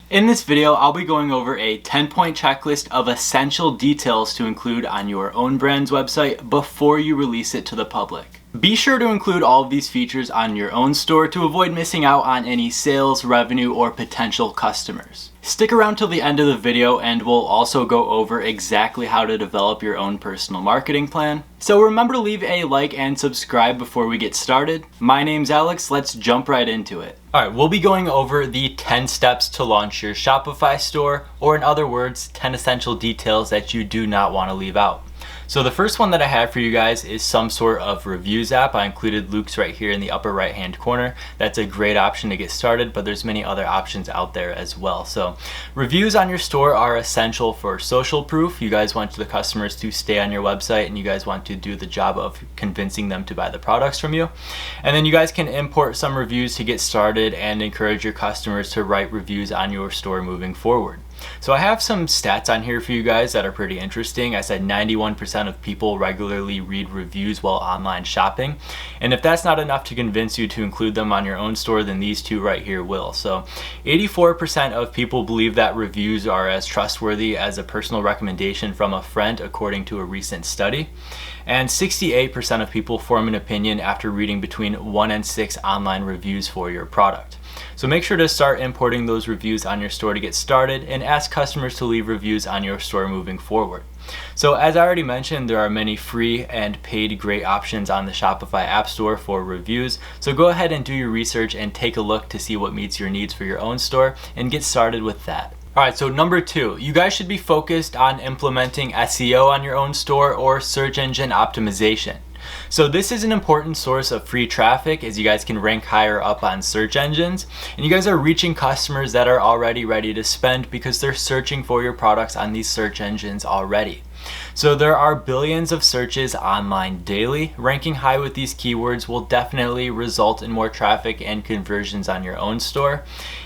In this video, I'll be going over a 10-point checklist of essential details to include on your own brand's website before you release it to the public. Be sure to include all of these features on your own store to avoid missing out on any sales, revenue, or potential customers. Stick around till the end of the video and we'll also go over exactly how to develop your own personal marketing plan. So remember to leave a like and subscribe before we get started. My name's Alex, let's jump right into it. Alright, we'll be going over the 10 steps to launch your Shopify store, or in other words, 10 essential details that you do not want to leave out. So the first one that I have for you guys is some sort of reviews app. I included Luke's right here in the upper right hand corner. That's a great option to get started, but there's many other options out there as well. So reviews on your store are essential for social proof. You guys want the customers to stay on your website and you guys want to do the job of convincing them to buy the products from you. And then you guys can import some reviews to get started and encourage your customers to write reviews on your store moving forward. So I have some stats on here for you guys that are pretty interesting. I said 91% of people regularly read reviews while online shopping. And if that's not enough to convince you to include them on your own store, then these two right here will. So 84% of people believe that reviews are as trustworthy as a personal recommendation from a friend, according to a recent study. And 68% of people form an opinion after reading between 1 and 6 online reviews for your product. So make sure to start importing those reviews on your store to get started and ask customers to leave reviews on your store moving forward. So as I already mentioned, there are many free and paid great options on the Shopify App Store for reviews. So go ahead and do your research and take a look to see what meets your needs for your own store and get started with that. Alright, so number 2, you guys should be focused on implementing SEO on your own store or search engine optimization. So this is an important source of free traffic as you guys can rank higher up on search engines, and you guys are reaching customers that are already ready to spend because they're searching for your products on these search engines already. So there are billions of searches online daily. Ranking high with these keywords will definitely result in more traffic and conversions on your own store.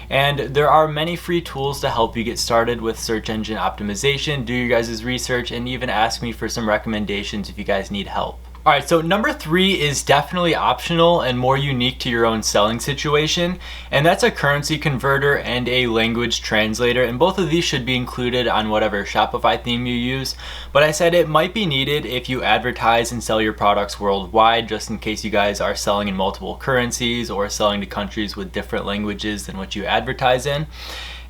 And there are many free tools to help you get started with search engine optimization. Do your guys' research and even ask me for some recommendations if you guys need help. Alright, so number 3 is definitely optional and more unique to your own selling situation, and that's a currency converter and a language translator, and both of these should be included on whatever Shopify theme you use, but I said it might be needed if you advertise and sell your products worldwide, just in case you guys are selling in multiple currencies or selling to countries with different languages than what you advertise in.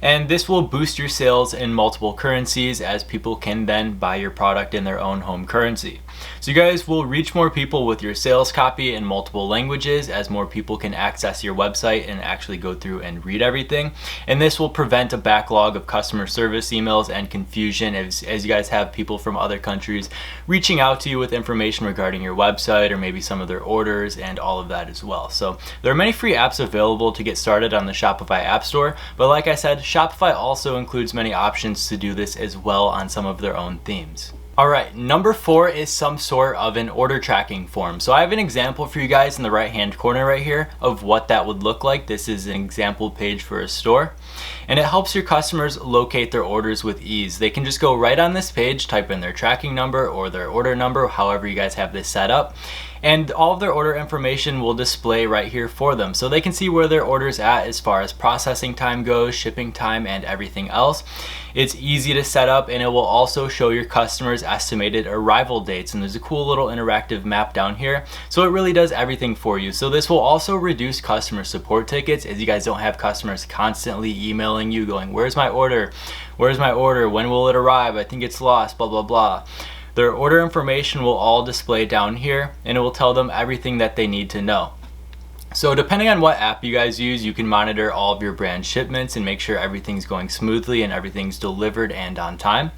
And this will boost your sales in multiple currencies as people can then buy your product in their own home currency. So you guys will reach more people with your sales copy in multiple languages as more people can access your website and actually go through and read everything. And this will prevent a backlog of customer service emails and confusion as you guys have people from other countries reaching out to you with information regarding your website or maybe some of their orders and all of that as well. So there are many free apps available to get started on the Shopify App Store, but like I said, Shopify also includes many options to do this as well on some of their own themes. Alright, number 4 is some sort of an order tracking form. So I have an example for you guys in the right hand corner right here of what that would look like. This is an example page for a store, and it helps your customers locate their orders with ease. They can just go right on this page, type in their tracking number or their order number, however you guys have this set up, and all of their order information will display right here for them. So they can see where their order's at as far as processing time goes, shipping time, and everything else. It's easy to set up, and it will also show your customers estimated arrival dates, and there's a cool little interactive map down here. So it really does everything for you. So this will also reduce customer support tickets as you guys don't have customers constantly emailing you going, "Where's my order? Where's my order? When will it arrive? I think it's lost, blah, blah, blah." Their order information will all display down here, and it will tell them everything that they need to know. So depending on what app you guys use, you can monitor all of your brand shipments and make sure everything's going smoothly and everything's delivered and on time.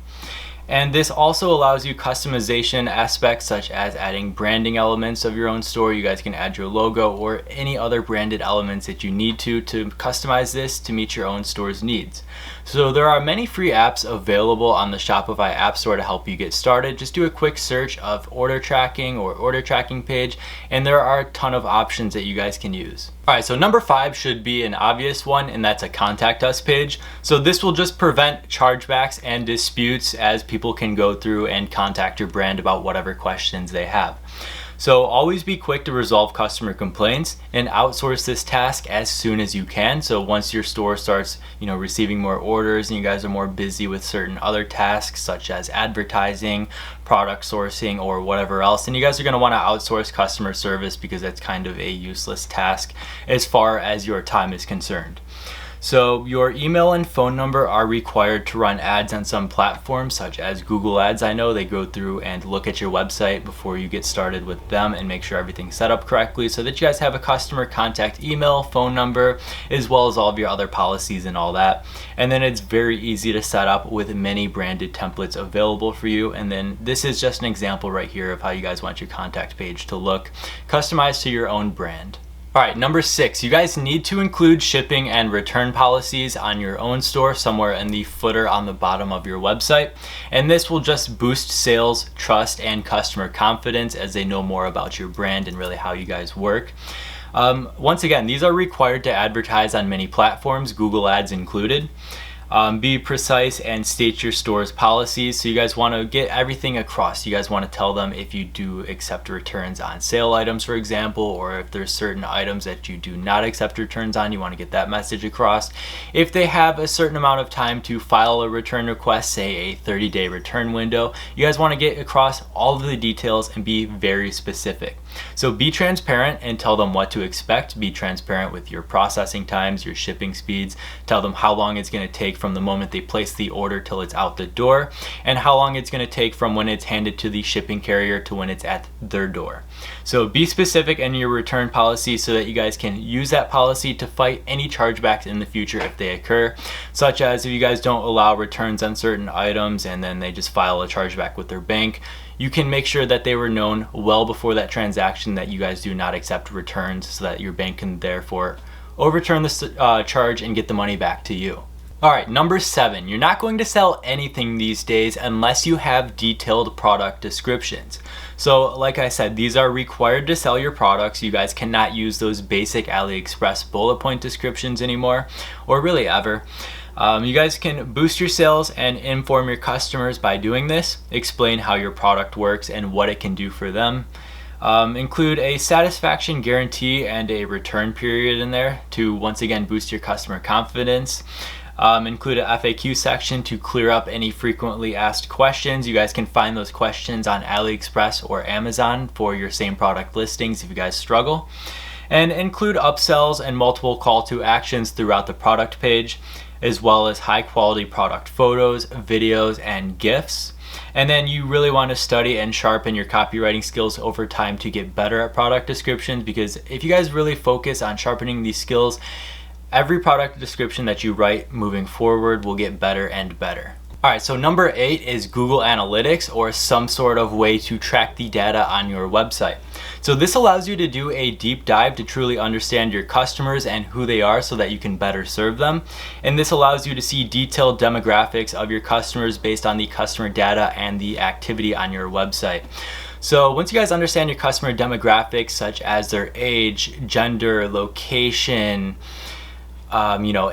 And this also allows you customization aspects such as adding branding elements of your own store. You guys can add your logo or any other branded elements that you need to customize this to meet your own store's needs. So there are many free apps available on the Shopify App Store to help you get started. Just do a quick search of order tracking or order tracking page, and there are a ton of options that you guys can use. Alright, so number 5 should be an obvious one, and that's a contact us page. So this will just prevent chargebacks and disputes as people can go through and contact your brand about whatever questions they have. So always be quick to resolve customer complaints and outsource this task as soon as you can. So once your store starts, receiving more orders and you guys are more busy with certain other tasks such as advertising, product sourcing, or whatever else, then you guys are going to want to outsource customer service because that's kind of a useless task as far as your time is concerned. So your email and phone number are required to run ads on some platforms such as Google Ads. I know they go through and look at your website before you get started with them and make sure everything's set up correctly so that you guys have a customer contact email, phone number, as well as all of your other policies and all that. And then it's very easy to set up with many branded templates available for you. And then this is just an example right here of how you guys want your contact page to look, customized to your own brand. All right, number 6, you guys need to include shipping and return policies on your own store somewhere in the footer on the bottom of your website. And this will just boost sales, trust, and customer confidence as they know more about your brand and really how you guys work. Once again, these are required to advertise on many platforms, Google Ads included. Be precise and state your store's policies. So you guys want to get everything across. You guys want to tell them if you do accept returns on sale items, for example, or if there's certain items that you do not accept returns on, you want to get that message across. If they have a certain amount of time to file a return request, say a 30-day return window, you guys want to get across all of the details and be very specific. So be transparent and tell them what to expect. Be transparent with your processing times, your shipping speeds. Tell them how long it's going to take from the moment they place the order till it's out the door, and how long it's going to take from when it's handed to the shipping carrier to when it's at their door. So be specific in your return policy so that you guys can use that policy to fight any chargebacks in the future if they occur, such as if you guys don't allow returns on certain items and then they just file a chargeback with their bank. You can make sure that they were known well before that transaction that you guys do not accept returns so that your bank can therefore overturn the charge and get the money back to you. All right, number 7, you're not going to sell anything these days unless you have detailed product descriptions. So like I said, these are required to sell your products. You guys cannot use those basic Aliexpress bullet point descriptions anymore, or really ever. You guys can boost your sales and inform your customers by doing this. Explain how your product works and what it can do for them. Include a satisfaction guarantee and a return period in there to once again boost your customer confidence. Include an FAQ section to clear up any frequently asked questions. You guys can find those questions on AliExpress or Amazon for your same product listings if you guys struggle. And include upsells and multiple call to actions throughout the product page, as well as high quality product photos, videos, and GIFs. And then you really want to study and sharpen your copywriting skills over time to get better at product descriptions, because if you guys really focus on sharpening these skills, every product description that you write moving forward will get better and better. All right, so number 8 is Google Analytics, or some sort of way to track the data on your website. So this allows you to do a deep dive to truly understand your customers and who they are so that you can better serve them. And this allows you to see detailed demographics of your customers based on the customer data and the activity on your website. So once you guys understand your customer demographics, such as their age, gender, location,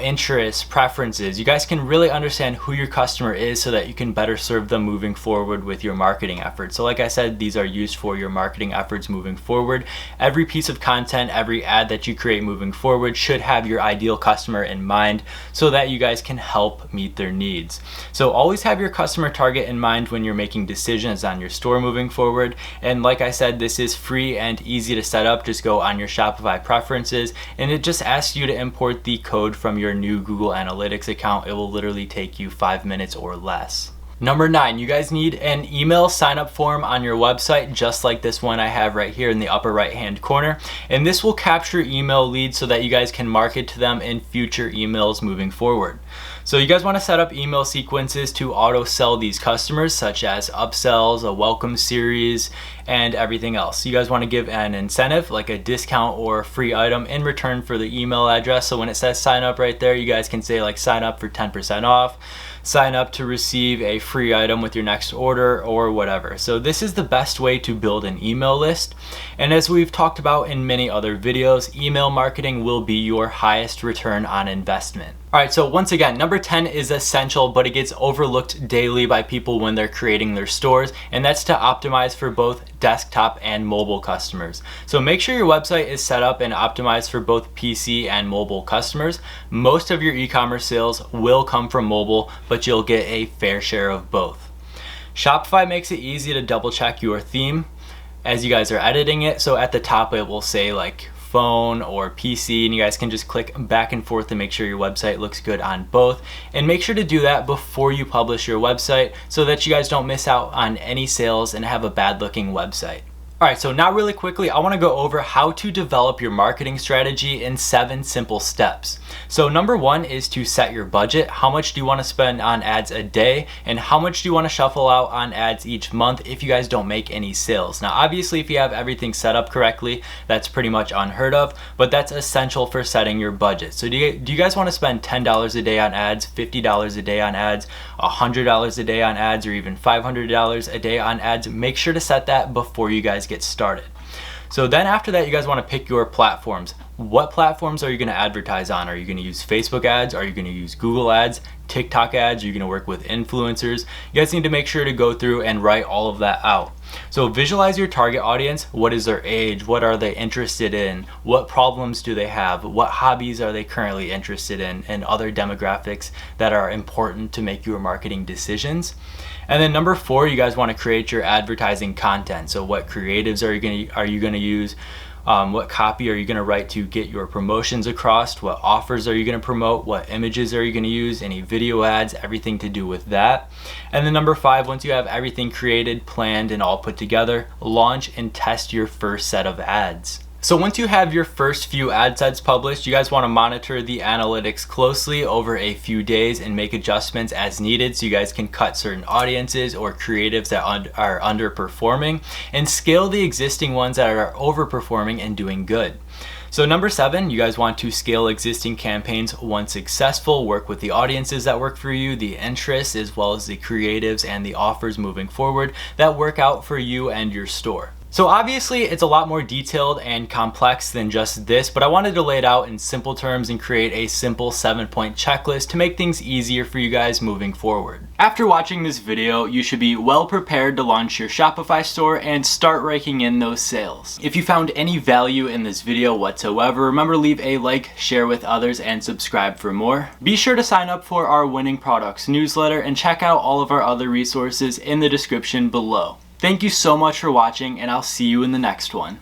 interests, preferences, you guys can really understand who your customer is so that you can better serve them moving forward with your marketing efforts. So like I said, these are used for your marketing efforts moving forward. Every piece of content, every ad that you create moving forward should have your ideal customer in mind so that you guys can help meet their needs. So always have your customer target in mind when you're making decisions on your store moving forward. And like I said, this is free and easy to set up. Just go on your Shopify preferences and it just asks you to import the code from your new Google Analytics account. It will literally take you 5 minutes or less. Number 9, you guys need an email sign-up form on your website, just like this one I have right here in the upper right-hand corner. And this will capture email leads so that you guys can market to them in future emails moving forward. So you guys want to set up email sequences to auto sell these customers, such as upsells, a welcome series, and everything else. You guys want to give an incentive, like a discount or free item in return for the email address. So when it says sign up right there, you guys can say like sign up for 10% off, sign up to receive a free item with your next order, or whatever. So this is the best way to build an email list. And as we've talked about in many other videos, email marketing will be your highest return on investment. Alright, so once again, number 10 is essential, but it gets overlooked daily by people when they're creating their stores, and that's to optimize for both desktop and mobile customers. So make sure your website is set up and optimized for both PC and mobile customers. Most of your e-commerce sales will come from mobile, but you'll get a fair share of both. Shopify makes it easy to double check your theme as you guys are editing it. So at the top it will say like phone or PC, and you guys can just click back and forth to make sure your website looks good on both. And make sure to do that before you publish your website so that you guys don't miss out on any sales and have a bad looking website. Alright, so now really quickly, I want to go over how to develop your marketing strategy in 7 simple steps. So number 1 is to set your budget. How much do you want to spend on ads a day, and how much do you want to shuffle out on ads each month if you guys don't make any sales? Now obviously if you have everything set up correctly, that's pretty much unheard of, but that's essential for setting your budget. So do you guys want to spend $10 a day on ads, $50 a day on ads, $100 a day on ads, or even $500 a day on ads? Make sure to set that before you guys get started. So then after that, you guys want to pick your platforms. What platforms are you going to advertise on? Are you going to use Facebook ads? Are you going to use Google ads, TikTok ads? Are you going to work with influencers? You guys need to make sure to go through and write all of that out. So visualize your target audience. What is their age? What are they interested in? What problems do they have? What hobbies are they currently interested in? And other demographics that are important to make your marketing decisions. And then number 4, you guys want to create your advertising content. So what creatives are you going to use? What copy are you going to write to get your promotions across? What offers are you going to promote? What images are you going to use? Any video ads? Everything to do with that. And then number 5, once you have everything created, planned, and all put together, launch and test your first set of ads. So once you have your first few ad sets published, you guys want to monitor the analytics closely over a few days and make adjustments as needed so you guys can cut certain audiences or creatives that are underperforming and scale the existing ones that are overperforming and doing good. So number 7, you guys want to scale existing campaigns once successful, work with the audiences that work for you, the interests, as well as the creatives and the offers moving forward that work out for you and your store. So obviously it's a lot more detailed and complex than just this, but I wanted to lay it out in simple terms and create a simple 7-point checklist to make things easier for you guys moving forward. After watching this video, you should be well prepared to launch your Shopify store and start raking in those sales. If you found any value in this video whatsoever, remember to leave a like, share with others, and subscribe for more. Be sure to sign up for our Winning Products newsletter and check out all of our other resources in the description below. Thank you so much for watching, and I'll see you in the next one.